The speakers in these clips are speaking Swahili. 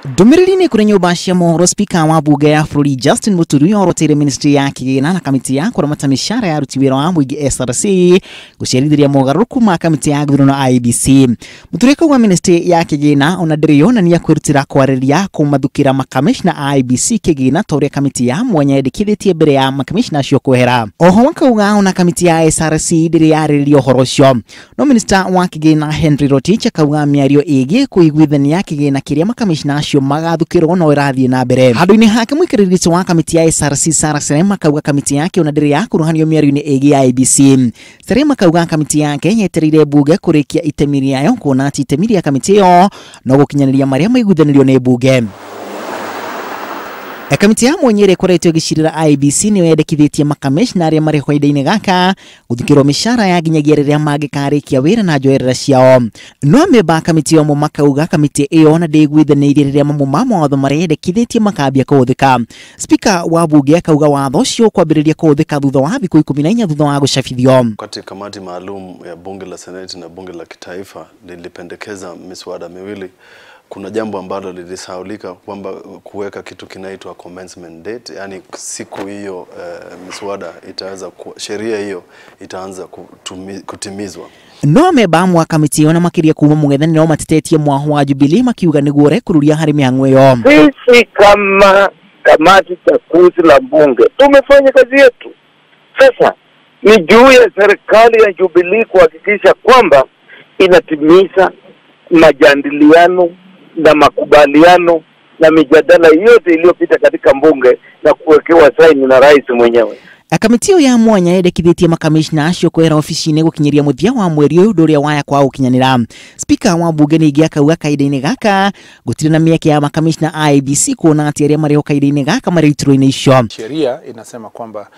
Ndumiriri kuri nyumba cia mohoro speaker wa bunge ya bũrũri Justin Muturi yoroteire ministry ya kigina na kamiti ya kũramata mĩcara ya aruti wĩra wa mũingĩ SRC gũciarithiria mogarũrũku ma kamiti ya gĩthurano IEBC. Muturi kuuga ministry ya kigina ona ndĩrĩ yonania kwĩrutĩra kwarĩria kũmathukĩra makamishna IEBC kigina ta ũrĩa kamiti ya mwanya yendekithĩtie mbere ya makamishna acio kwehera. Oho akauga ona kamiti ya SRC ndĩrĩ yarĩrĩria ũhoro ũcio. No minister wa kigina Henry Rotich akauga mĩario ĩgiĩ kũiguithania kigina kĩrĩa makamishna acio magathukĩrwo no ĩrathiĩ na mbere. Handũ-inĩ hake mũikarĩri wa kamiti ya SRC Sarah Serem akauga kamiti yake ona ndĩrĩ yakuruhanio mĩario-inĩ ĩgiĩ IEBC. Serem akauga kamiti yake yetereire bunge kũrĩkia itemi rĩayo kuona atĩ itemi rĩa kamiti ĩyo no gũkinyanĩria marĩa maiguithanirio nĩ bunge. Kamiti ya mwanya ĩkoretwo ĩgĩcirĩra IEBC nĩ yendekithĩtie makamishna arĩa marĩ ihinda-inĩ gaka gũthukĩrwo mĩcara ya nginyagia rĩrĩa mangĩkarĩkia wĩra na njoerera ciao. No amemba kamiti ĩyo makauga kamiti ĩyo na ndĩiguithanĩirie rĩrĩa mamwe ma mawatho marĩa yendekithĩtie makambia kũhũthĩka. Speaker wa bunge akauga watho ũcio kwambĩrĩria kũhũthĩka thutha wa thikũ 14 thutha wa gũcabithio. Katika kamati maalum ya bunge la Seneti na bunge la kitaifa lilipendekeza miswada miwili. Kuna jambo ambalo lilisahaulika kwamba kuweka kitu kinaitwa commencement date, yani siku hiyo miswada itaanza, sheria hiyo itaanza kutimizwa. No amemba wa kamiti ĩyo na makĩria kuma mũng'ethanĩro matitetie mwaho wa Jubilee makiuga nĩguo ũrekururia harĩ mĩhang'o ĩyo. Sisi kama kamati chakuzi la bunge tumefanya kazi yetu. Sasa ni juu ya serikali ya Jubilee kuhakikisha kwamba inatimiza majadiliano na makubaliano na mijadala yote iliyopita katika bunge na kuwekewa saini na rais mwenyewe. Kamiti ya mwanya yendekithĩtie makamishna acio kwehera ofici-inĩ gũkinyaria mũthia wa mweri ũyũ ũndũ ũrĩa waya kwa gũkinyanĩra. Speaker wa bunge ningĩ akauga kahinda-inĩ gaka gũtirĩ na mĩeke ya makamishna IEBC kuona atĩ arĩa marĩ ho kahinda-inĩ gaka marĩ iturwa-inĩ icio. Sheria inasema kwamba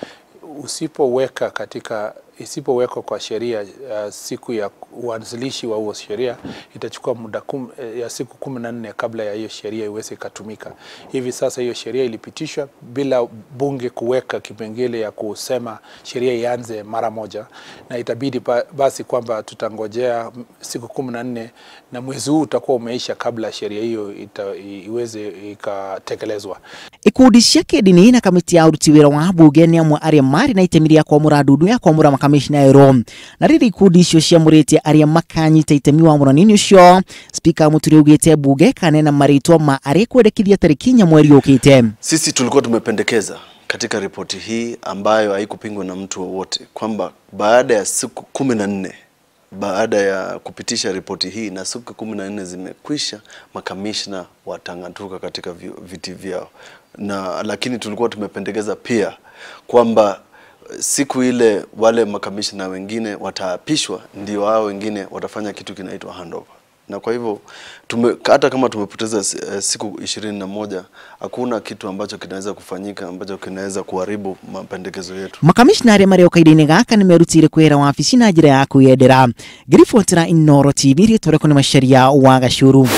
isipowekwa kwa sheria siku ya uanzilishi wa huo sheria itachukua muda ya siku 14 kabla ya hiyo sheria iweze kutumika. Hivi sasa hiyo sheria ilipitishwa bila bunge kuweka kipengele ya kusema sheria ianze mara moja, na itabidi basi kwamba tutangojea siku 14 na mwezi huu utakuwa umeisha kabla sheria hiyo iweze ikatekelezwa. Ikundi cia kĩndini na kamiti ya aruti wĩra wa bunge nĩ amwe arĩa marĩ na itemi rĩa kwamũra ndundu ya kwamũra makamishna erũ. Na rĩrĩ ikundi icio ciamũrĩte arĩa makanyita itemi wa mũranini ũcio, Speaker Muturi augĩte bunge kanena marĩtwa ma arĩa kwendekithia tarĩki inya mweri ũkĩte. Sisi tulikuwa tumependekeza katika ripoti hii ambayo haikupingwa na mtu wowote kwamba baada ya siku 14 baada ya kupitisha ripoti hii na siku 14 zimekwisha, makamishna watang'atuka katika viti vyao. Lakini tulikuwa tumependekeza pia kwamba siku ile wale makamishna wengine wataapishwa, ndio hao wengine watafanya kitu kinaitwa handover. Na kwa hivyo hata kama tumepoteza siku 21, hakuna kitu ambacho kinaweza kufanyika ambacho kinaweza kuharibu mapendekezo yetu. Makamishna arĩa marĩ kahinda-inĩ gaka nĩ merutĩire kwĩra wabici na njĩra ya kwĩyendera. Ngĩribotera Inooro TV rĩtwa rĩakwa nĩ Macharia wa Gacũrũ.